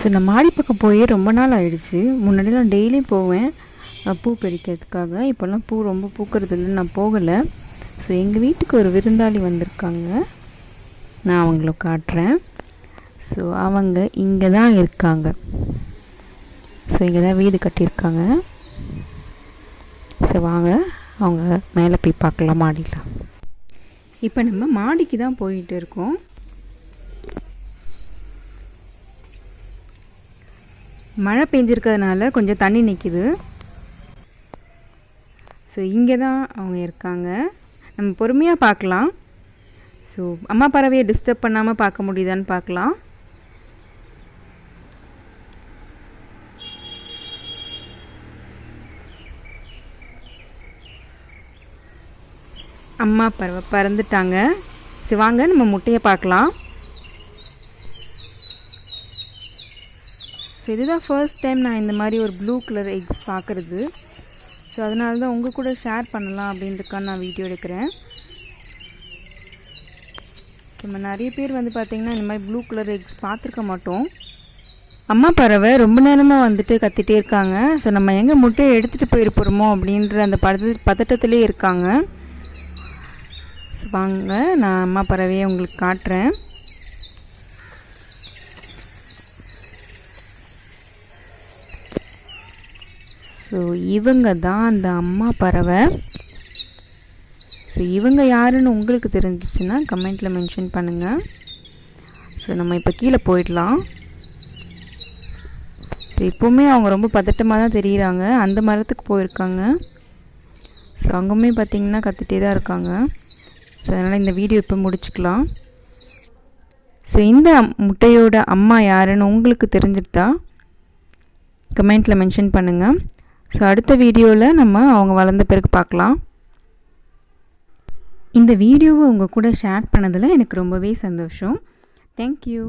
So நான் மாடி பக்கம் போய் ரொம்ப நாள் ஆகிடுச்சு. முன்னாடிலாம் டெய்லியும் போவேன் பூ பறிக்கிறதுக்காக. இப்போல்லாம் பூ ரொம்ப பூக்கிறது இல்லை, நான் போகலை. ஸோ எங்கள் வீட்டுக்கு ஒரு விருந்தாளி வந்திருக்காங்க, நான் அவங்கள காட்டுறேன். ஸோ அவங்க இங்கே தான் இருக்காங்க. ஸோ இங்கே தான் வீடு கட்டியிருக்காங்க. ஸோ வாங்க அவங்க மேலே போய் பார்க்கலாம் மாடியில். இப்போ நம்ம மாடிக்கு தான் போயிட்டு இருக்கோம். மழை பெஞ்சிருக்கிறதுனால கொஞ்சம் தண்ணி நிற்கிது. ஸோ இங்கே தான் அவங்க இருக்காங்க. நம்ம பொறுமையாக பார்க்கலாம். ஸோ அம்மா பறவையை டிஸ்டர்ப் பண்ணாமல் பார்க்க முடியுதான்னு பார்க்கலாம். அம்மா பறவை பறந்துட்டாங்க. சரி வாங்க நம்ம முட்டையை பார்க்கலாம். ஸோ இதுதான் ஃபர்ஸ்ட் டைம் நான் இந்த மாதிரி ஒரு ப்ளூ கலர் எக்ஸ் பார்க்குறது. ஸோ அதனால தான் உங்கள் கூட ஷேர் பண்ணலாம் அப்படின்றதுக்காக நான் வீடியோ எடுக்கிறேன். நம்ம நிறைய பேர் வந்து பார்த்திங்கன்னா இந்த மாதிரி ப்ளூ கலர் எக்ஸ் பார்த்துருக்க மாட்டோம். அம்மா பறவை ரொம்ப நேரமாக வந்துட்டு கத்திகிட்டே இருக்காங்க. ஸோ நம்ம எங்கே முட்டையை எடுத்துகிட்டு போயிருப்போமோ அப்படின்ற அந்த பதட்டத்திலே இருக்காங்க. ஸோ வாங்க நான் அம்மா பறவையை உங்களுக்கு காட்டுறேன். ஸோ இவங்க தான் அந்த அம்மா பறவை. ஸோ இவங்க யாருன்னு உங்களுக்கு தெரிஞ்சிச்சுன்னா கமெண்ட்டில் மென்ஷன் பண்ணுங்கள். ஸோ நம்ம இப்போ கீழே போயிடலாம். ஸோ இப்போவுமே அவங்க ரொம்ப பதட்டமாக தான் தெரியுறாங்க. அந்த மரத்துக்கு போயிருக்காங்க. ஸோ அங்கேயுமே பார்த்திங்கன்னா கத்திட்டே தான் இருக்காங்க. ஸோ அதனால் இந்த வீடியோ இப்போ முடிச்சுக்கலாம். ஸோ இந்த முட்டையோட அம்மா யாருன்னு உங்களுக்கு தெரிஞ்சிருந்தா கமெண்ட்டில் மென்ஷன் பண்ணுங்கள். ஸோ அடுத்த வீடியோவில் நம்ம அவங்க வளர்ந்த பிறகு பார்க்கலாம். இந்த வீடியோவை உங்கள் கூட ஷேர் பண்ணதில் எனக்கு ரொம்பவே சந்தோஷம். தேங்க்யூ.